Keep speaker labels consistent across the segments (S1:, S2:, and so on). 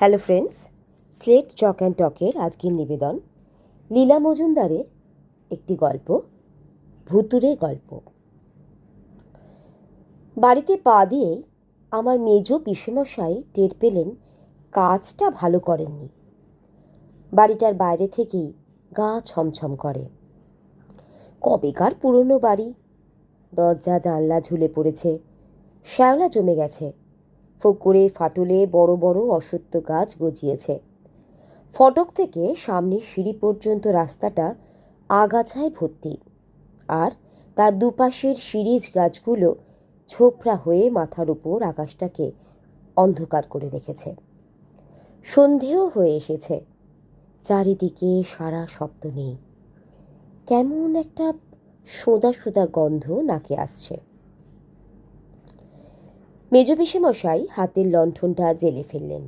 S1: Hello friends, slate chalk and টকের আজকের নিবেদন লীলা মজুমদারের একটি গল্প, ভুতুড়ে গল্প। বাড়িতে পা দিয়েই আমার মেজ পিসেমশাই টের পেলেন কাজটা ভালো করেননি। বাড়িটার বাইরে থেকেই গা ছমছম করে। কবেকার পুরনো বাড়ি, দরজা জানলা ঝুলে পড়েছে, শ্যাওলা জমে গেছে, ফোকরে ফাটলে বড় বড় অশ্বত্থ গাছ গজিয়েছে। ফটক থেকে সামনের সিঁড়ি পর্যন্ত রাস্তাটা আগাছায় ভর্তি, আর তার দুপাশের সিরিজ গাছগুলো ছোপড়া হয়ে মাথার উপর আকাশটাকে অন্ধকার করে রেখেছে। সন্ধেও হয়ে এসেছে, চারিদিকে সারা শব্দ নেই। কেমন একটা সোদা সোদা গন্ধ নাকে আসছে। মেজ পিসেমশাই হাতের লণ্ঠনটা জ্বেলে ফেললেন।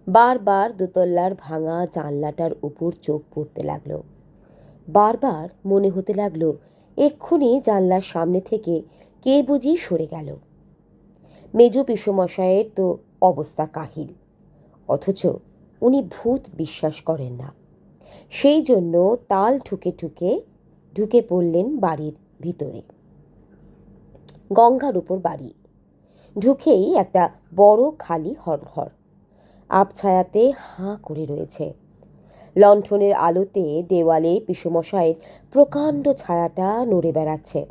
S1: বারবার দোতলার ভাঙা জানলাটার উপর চোখ পড়তে লাগলো। বারবার মনে হতে লাগলো এক্ষুনি জানলার সামনে থেকে কে বুঝি সরে গেল। মেজ পিসেমশাইয়ের তো অবস্থা কাহিল, অথচ উনি ভূত বিশ্বাস করেন না। সেই জন্য তাল ঠুকে ঠুকে ঢুকে পড়লেন বাড়ির ভিতরে। গঙ্গার উপর বাড়ি। ঢুকেই একটা বড় খালি ঘর, আবছায়াতে হাঁ করে রয়েছে। লণ্ঠনের আলোতে দেওয়ালে পিসেমশাইয়ের প্রকাণ্ড ছায়াটা নড়ে বেড়াচ্ছে।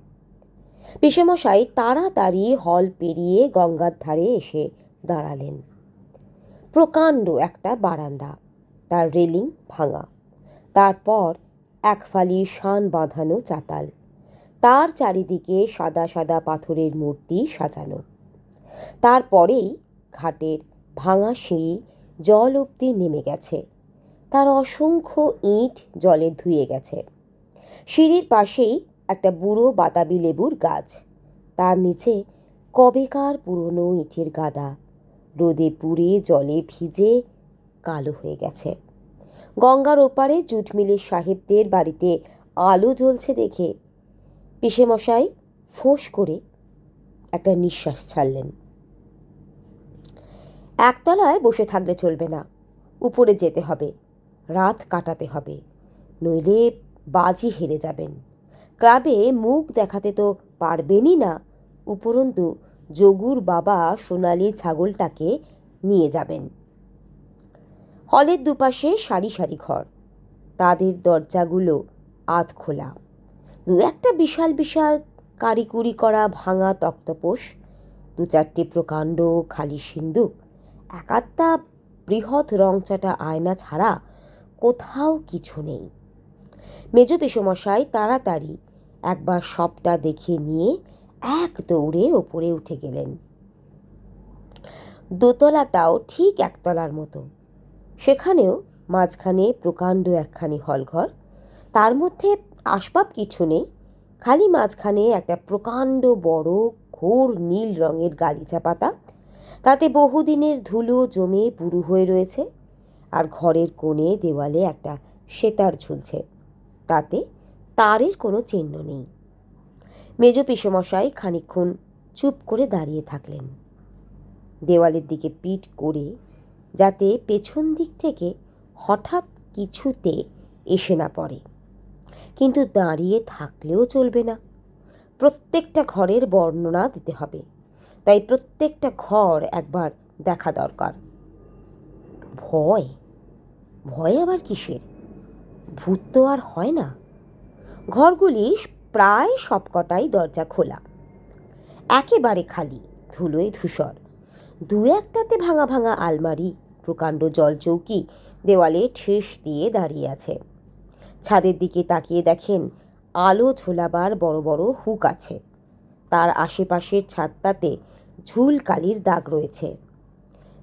S1: পিসেমশাই তাড়াতাড়ি হল পেরিয়ে গঙ্গার ধারে এসে দাঁড়ালেন। প্রকাণ্ড একটা বারান্দা, তার রেলিং ভাঙা, তারপর এক ফালি শান বাঁধানো চাতাল, তার চারিদিকে সাদা সাদা পাথরের মূর্তি সাজানো। তারপরেই ঘাটের ভাঙা সিঁড়ি জল অবধি নেমে গেছে, তার অসংখ্য ইঁট জলে ধুয়ে গেছে। সিঁড়ির পাশেই একটা বুড়ো বাতাবি লেবুর গাছ, তার নিচে কবেকার পুরনো ইটের গাদা, রোদে পুড়ে জলে ভিজে কালো হয়ে গেছে। গঙ্গার ওপারে জুট মিলের সাহেবদের বাড়িতে আলো জ্বলছে দেখে পিসেমশাই ফোঁস করে একটা নিঃশ্বাস ছাড়লেন। একতলায় বসে থাকলে চলবে না, উপরে যেতে হবে, রাত কাটাতে হবে, নইলে বাজি হেরে যাবেন। ক্লাবে মুখ দেখাতে তো পারবেনই না, উপরন্তু যোগুর বাবা সোনালি ছাগলটাকে নিয়ে যাবেন। হলের দুপাশে সারি সারি ঘর, তাদের দরজাগুলো আধ খোলা। দু একটা বিশাল বিশাল কারিকুরি করা ভাঙা তক্তপোষ, দু চারটে প্রকাণ্ড খালি সিন্দুক, এক আধটা বৃহৎ রংচাটা আয়না ছাড়া কোথাও কিছু নেই। মেজ পিসেমশাই তাড়াতাড়ি একবার সবটা দেখে নিয়ে এক দৌড়ে ওপরে উঠে গেলেন। দোতলাটাও ঠিক একতলার মতো, সেখানেও মাঝখানে প্রকাণ্ড একখানি হলঘর, তার মধ্যে আসবাব কিছু নেই, খালি মাঝখানে একটা প্রকাণ্ড বড় ঘোর নীল রঙের গালিচা পাতা, তাতে বহুদিনের ধুলো জমে পুরু হয়ে রয়েছে। আর ঘরের কোণে দেওয়ালে একটা সেতার ঝুলছে, তাতে তারের কোনো চিহ্ন নেই। মেজ পিসেমশাই খানিকক্ষণ চুপ করে দাঁড়িয়ে থাকলেন, দেওয়ালের দিকে পিঠ করে, যাতে পেছন দিক থেকে হঠাৎ কিছুতে এসে না পড়ে। কিন্তু দাঁড়িয়ে থাকলেও চলবে না, প্রত্যেকটা ঘরের বর্ণনা দিতে হবে, তাই প্রত্যেকটা ঘর একবার দেখা দরকার। ভয় ভয় আবার কিসের? ভূত তো আর হয় না। ঘরগুলি প্রায় সবকটাই দরজা খোলা, একেবারে খালি, ধুলোয় ধূসর। দু একটাতে ভাঙা ভাঙা আলমারি, প্রকাণ্ড জলচৌকি দেওয়ালে ঠেস দিয়ে দাঁড়িয়ে আছে। ছাদের দিকে তাকিয়ে দেখেন আলো ঝোলাবার বড় বড় হুক আছে, তার আশেপাশের ছাদটাতে ঝুল কালির দাগ রয়েছে।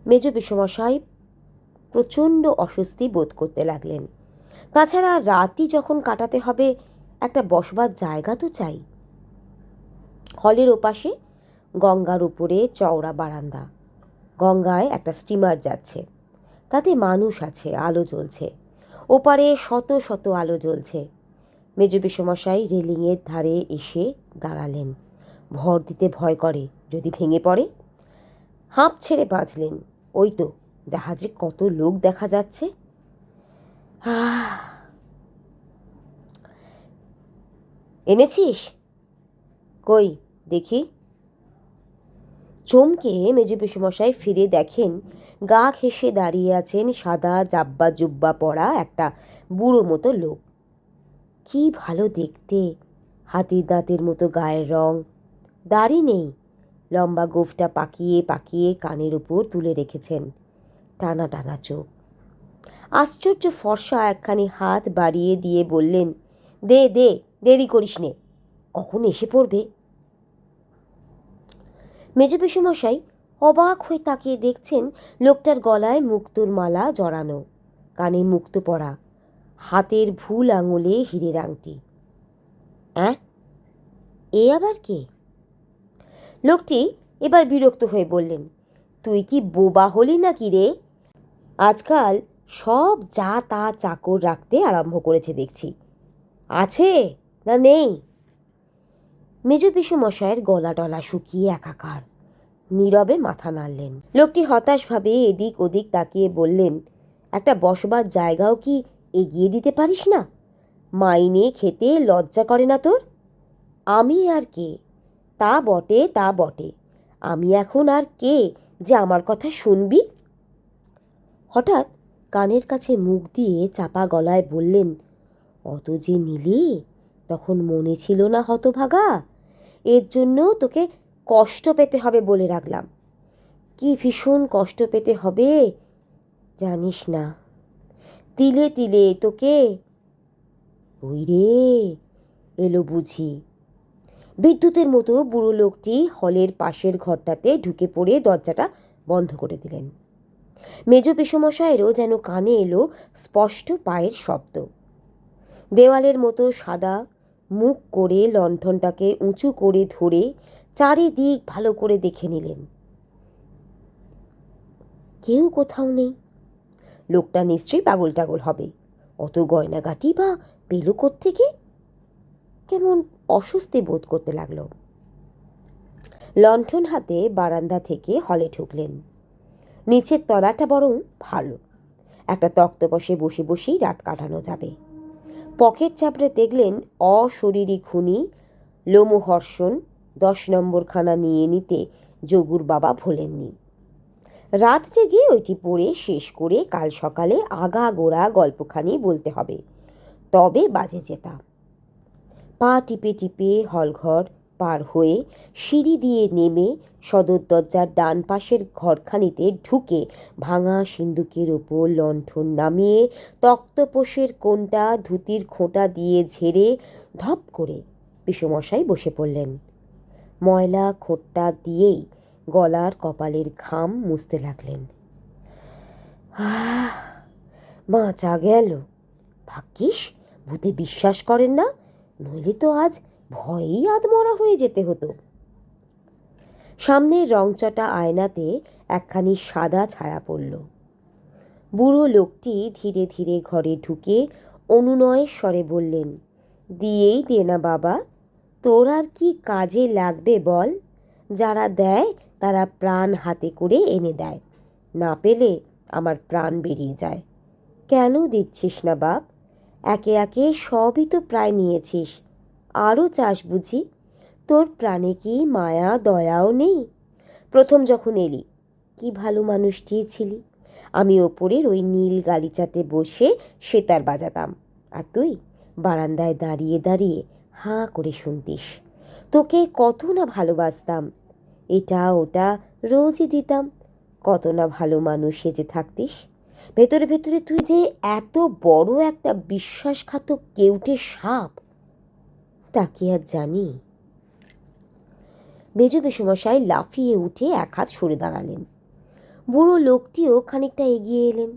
S1: মেজ পিসেমশাই প্রচণ্ড অস্বস্তি বোধ করতে লাগলেন। তাছাড়া রাতই যখন কাটাতে হবে, একটা বসবার জায়গা তো চাই। হলের ওপাশে গঙ্গার উপরে চওড়া বারান্দা, গঙ্গায় একটা স্টিমার যাচ্ছে, তাতে মানুষ আছে, আলো জ্বলছে, ওপারে শত শত আলো জ্বলছে। মেজ পিসেমশাই রেলিংয়ের ধারে এসে দাঁড়ালেন। ভর দিতে ভয় করে, যদি ভেঙে পড়ে। হাঁপ ছেড়ে বাঁচলেন, ওই তো জাহাজে কত লোক দেখা যাচ্ছে। এনেছিস? কই দেখি। চমকে মেজো পিসেমশাই ফিরে দেখেন গা ঘেঁষে দাঁড়িয়ে আছেন সাদা জাব্বা জুব্বা পরা একটা বুড়ো মতো লোক। কি ভালো দেখতে, হাতির দাঁতের মতো গায়ের রং, দাড়ি নেই, লম্বা গোঁফটা পাকিয়ে পাকিয়ে কানের উপর তুলে রেখেছেন, টানা টানা চোখ। আশ্চর্য ফর্সা একখানি হাত বাড়িয়ে দিয়ে বললেন, দে দে, দেরি করিস নে, কখন এসে পড়বে। মেজো পিসেমশাই অবাক হয়ে তাকিয়ে দেখছেন লোকটার গলায় মুক্তোর মালা জড়ানো, কানে মুক্তো পরা, হাতের ভুল আঙুলে হীরের আংটি। এ আবার কে? লোকটি এবার বিরক্ত হয়ে বললেন, তুই কি বোবা হলি নাকি রে? আজকাল সব যা তা চাকর রাখতে আরম্ভ করেছে দেখছি। আছে না নেই? মেজো পিসেমশায়ের গলা টলা শুকিয়ে একাকার, নীরবে মাথা নাড়লেন। লোকটি হতাশভাবে এদিক ওদিক তাকিয়ে বললেন, একটা বসবার জায়গাও কি এগিয়ে দিতে পারিস না? মাইনে খেতে লজ্জা করে না তোর? আমি আর কে? তা বটে তা বটে, আমি এখন আর কে যে আমার কথা শুনবি? হঠাৎ কানের কাছে মুখ দিয়ে চাপা গলায় বললেন, অত যে নিলি তখন মনে ছিল না হতভাগা? এর জন্য তোকে কষ্ট পেতে হবে বলে রাখলাম। কি ভীষণ কষ্ট পেতে হবে জানিস না, তিলে তিলে তোকে। ওই রে, এলো বুঝি। বিদ্যুতের মতো বুড়ো লোকটি হলের পাশের ঘরটাতে ঢুকে পড়ে দরজাটা বন্ধ করে দিলেন। মেজো পিসেমশায়েরও যেন কানে এলো স্পষ্ট পায়ের শব্দ। দেওয়ালের মতো সাদা মুখ করে লণ্ঠনটাকে উঁচু করে ধরে চারিদিক ভালো করে দেখে নিলেন। কেউ কোথাও নেই। লোকটা নিশ্চয়ই পাগল টাগল হবে, অত গয়নাগাটি বা পেল কোত্থেকে? কেমন অস্বস্তি বোধ করতে লাগলো। লণ্ঠন হাতে বারান্দা থেকে হলে ঢুকলেন। নিচের তলাটা বরং ভালো, একটা তক্তপোষে বসে বসেই রাত কাটানো যাবে। পকেট চাপড়ে দেখলেন অশরীরী খুনি লোমহর্ষণ 10 নম্বর খানা নিয়ে নিতে যোগুর বাবা ভোলেননি। রাত জেগে ওইটি পড়ে শেষ করে কাল সকালে আগাগোড়া গল্পখানি বলতে হবে, তবে বাজে যেতাম। পা টিপে টিপে হলঘর পার হয়ে সিঁড়ি দিয়ে নেমে সদর দরজার ডান পাশের ঘরখানিতে ঢুকে ভাঙা সিন্দুকের ওপর লণ্ঠন নামিয়ে তক্তপোষের কোণটা ধুতির খোঁটা দিয়ে ঝেড়ে ধপ করে পিসেমশাই বসে পড়লেন। ময়লা খোঁটটা দিয়েই গলার কপালের ঘাম মুছতে লাগলেন। বাঁচা গেল। ভাগ্যিস ভূতে বিশ্বাস করেন না, নইলে তো আজ ভয়েই আধমরা হয়ে যেতে হতো। সামনের রংচটা আয়নাতে একখানি সাদা ছায়া পড়ল। বুড়ো লোকটি ধীরে ধীরে ঘরে ঢুকে অনুনয়ের স্বরে বললেন, দিয়েই দে না বাবা, তোর আর কি কাজে লাগবে বল? যারা দেয় তারা প্রাণ হাতে করে এনে দেয়, না পেলে আমার প্রাণ বেরিয়ে যায়। কেন দিচ্ছিস না বাপ? একে একে সবই তো প্রায় নিয়েছিস, আরও চাস বুঝি? তোর প্রাণে কি মায়া দয়াও নেই? প্রথম যখন এলি কি ভালো মানুষটি ছিলি, আমি ওপরের ওই নীল গালিচাটে বসে সেতার বাজাতাম, আর তুই বারান্দায় দাঁড়িয়ে দাঁড়িয়ে হাঁ করে শুনতিস। তোকে কত না ভালোবাসতাম, এটা ওটা রোজই দিতাম, কত না ভালো মানুষ সেজে থাকতিস। ভেতরে ভেতরে তুই যে এত বড় একটা বিশ্বাসঘাতক কেউটে সাপ, তা কি আর জানি? মেজো পিসেমশাই লাফিয়ে উঠে এক হাত সরে দাঁড়ালেন। বুড়ো লোকটিও খানিকটা এগিয়ে এলেন।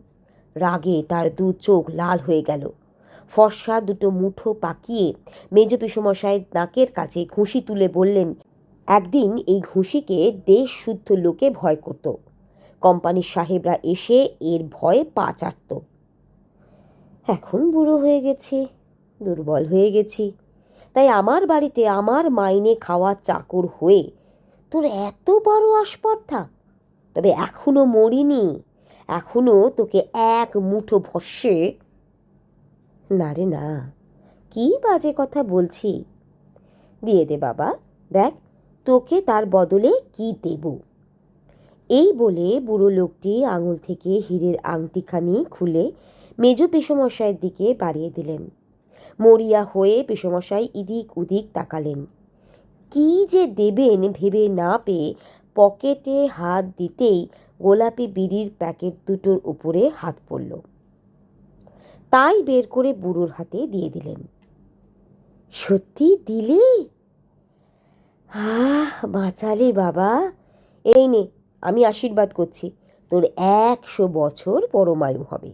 S1: রাগে তার দু চোখ লাল হয়ে গেল। ফর্সা দুটো মুঠো পাকিয়ে মেজো পিসেমশাইয়ের নাকের কাছে ঘুষি তুলে বললেন, একদিন এই ঘুষিকে দেশ শুদ্ধ লোকে ভয় করত, কোম্পানির সাহেবরা এসে এর ভয়ে পা চাটত। এখন বুড়ো হয়ে গেছি, দুর্বল হয়ে গেছি, তাই আমার বাড়িতে আমার মাইনে খাওয়া চাকর হয়ে তোর এত বড় আস্পর্ধা? তবে এখনো মরিনি, এখনও তোকে এক মুঠো ভস্যে। না রে না, কী বাজে কথা বলছি। দিয়ে দে বাবা, দেখ তোকে তার বদলে কি দেব। এই বলে বুড়ো লোকটি আঙুল থেকে হীরের আংটিখানি খুলে মেজ পিসমশাইয়ের দিকে বাড়িয়ে দিলেন। মরিয়া হয়ে পিসমশাই ইদিক উদিক তাকালেন। কি যে দেবেন ভেবে না পেয়ে পকেটে হাত দিতেই গোলাপি বিড়ির প্যাকেট দুটোর উপরে হাত পড়ল। তাই বের করে বুড়োর হাতে দিয়ে দিলেন। সত্যি দিলে? বাঁচালে বাবা। এই নে, আমি আশীর্বাদ করছি তোর 100 বছর পরমায়ু হবে।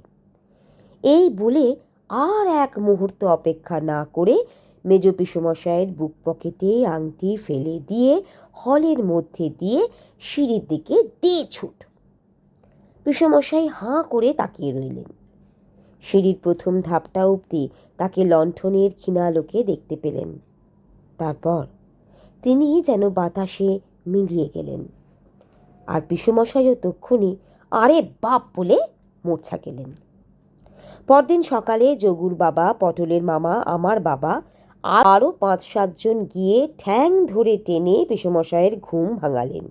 S1: এই বলে আর এক মুহূর্ত অপেক্ষা না করে মেজ পিসমশাইয়ের বুক পকেটে আংটি ফেলে দিয়ে হলের মধ্যে দিয়ে সিঁড়ির দিকে দিয়ে ছুট। পিসমশাই হাঁ করে তাকিয়ে রইলেন। সিঁড়ির প্রথম ধাপটা অবধি তাকে লণ্ঠনের ক্ষীণালোকে দেখতে পেলেন। তারপর তিনি যেন বাতাসে মিলিয়ে গেলেন। আর পিসমশাইও তক্ষুনি আরে বাপ বলে মূর্ছা গেলেন। পরদিন সকালে যোগুর বাবা, পটলের মামা, আমার বাবা আরও 5-7 জন গিয়ে ঠ্যাং ধরে টেনে পিসমশাইয়ের ঘুম ভাঙালেন।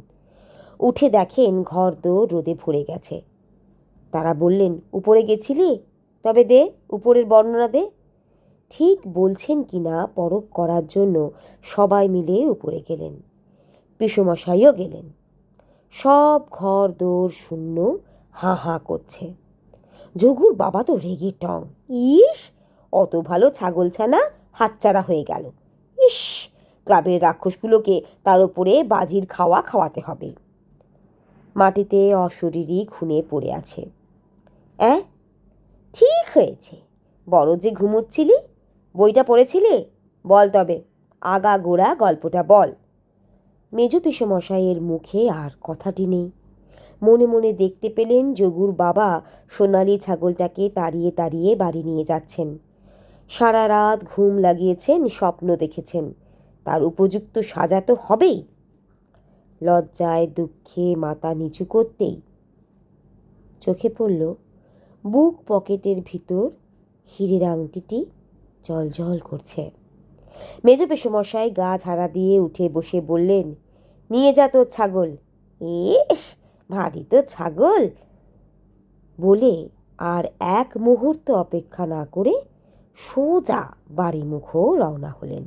S1: উঠে দেখেন ঘর দোর রোদে ভরে গেছে। তারা বললেন, উপরে গেছিলি? তবে দে, উপরের বর্ণনা দে। ঠিক বলছেন কিনা পরখ করার জন্য সবাই মিলে উপরে গেলেন। পিসমশাইও গেলেন। সব ঘর দোর শূন্য, হাঁ হাঁ করছে। যোগুর বাবা তো রেগে টং। ইস, অত ভালো ছাগলছানা হাতছাড়া হয়ে গেল। ইস, ক্লাবের রাক্ষসগুলোকে তার উপরে বাজির খাওয়া খাওয়াতে হবে। মাটিতে অশরীরী খুনে পড়ে আছে। ঠিক হয়েছে, বড় যে ঘুমোচ্ছিলি, বইটা পড়েছিলি? বল তবে, আগা গোড়া গল্পটা বল। মেজ পিসমশাইয়ের মুখে আর কথাটি নেই। মনে মনে দেখতে পেলেন যোগুর বাবা সোনালি ছাগলটাকে তাড়িয়ে তাড়িয়ে বাড়ি নিয়ে যাচ্ছেন। সারা রাত ঘুম লাগিয়েছেন, স্বপ্ন দেখেছেন, তার উপযুক্ত সাজা তো হবেই। লজ্জায় দুঃখে মাথা নিচু করতেই চোখে পড়ল বুক পকেটের ভিতর হীরের আংটিটি জ্বলজ্বল করছে। মেজ পিসমশাই গা ঝাড়া দিয়ে উঠে বসে বললেন, নিয়ে যা তোর ছাগল। ইস, ভারী তো ছাগল। বলে আর এক মুহূর্ত অপেক্ষা না করে সোজা বাড়িমুখো রওনা হলেন।